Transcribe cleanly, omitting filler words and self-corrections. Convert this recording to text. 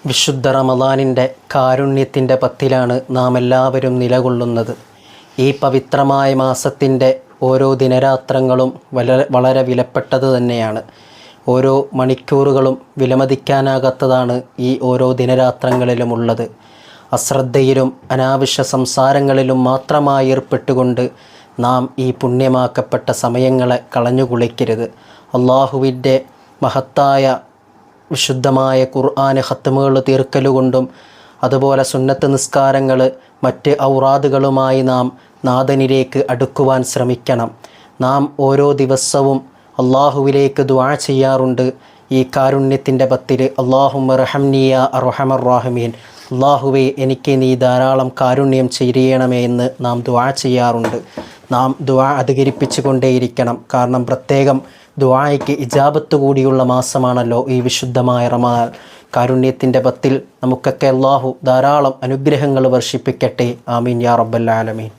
വിശുദ്ധ റമദാനിൻ്റെ കാരുണ്യത്തിൻ്റെ പത്തിലാണ് നാം എല്ലാവരും നിലകൊള്ളുന്നത്. ഈ പവിത്രമായ മാസത്തിൻ്റെ ഓരോ ദിനരാത്രങ്ങളും വളരെ വിലപ്പെട്ടത് തന്നെയാണ്. ഓരോ മണിക്കൂറുകളും വിലമതിക്കാനാകാത്തതാണ് ഈ ഓരോ ദിനരാത്രങ്ങളിലുമുള്ളത്. അശ്രദ്ധയിലും അനാവശ്യ സംസാരങ്ങളിലും മാത്രമായി ഏർപ്പെട്ടുകൊണ്ട് നാം ഈ പുണ്യമാക്കപ്പെട്ട സമയങ്ങളെ കളഞ്ഞുകുളിക്കരുത്. അള്ളാഹുവിൻ്റെ മഹത്തായ വിശുദ്ധമായ ഖുർആൻ ഖത്മുകൾ തീർക്കലുകൊണ്ടും അതുപോലെ സുന്നത്ത് നിസ്കാരങ്ങൾ മറ്റ് ഔറാദുകളുമായി നാം നാഥനിലേക്ക് അടുക്കുവാൻ ശ്രമിക്കണം. നാം ഓരോ ദിവസവും അള്ളാഹുവിലേക്ക് ദുആ ചെയ്യാറുണ്ട്. ഈ കാരുണ്യത്തിൻ്റെ പത്തിൽ അല്ലാഹുമ്മ റഹംനി യാ അർഹമർ റഹീമീൻ, അള്ളാഹുവേ എനിക്ക് നീ ധാരാളം കാരുണ്യം ചെയ്യണമേ എന്ന് നാം ദുആ ചെയ്യാറുണ്ട്. നാം ദുആ അധികരിപ്പിച്ചു കൊണ്ടേയിരിക്കണം. കാരണം പ്രത്യേകം ദുആയ്ക്ക് ഇജാബത്ത് കൂടിയുള്ള മാസമാണല്ലോ ഈ വിശുദ്ധമായ റമദാൻ. കാരുണ്യത്തിൻ്റെ പത്തിൽ നമുക്കൊക്കെ അല്ലാഹു ധാരാളം അനുഗ്രഹങ്ങൾ വർഷിപ്പിക്കട്ടെ. ആമീൻ യാ റബ്ബൽ ആലമീൻ.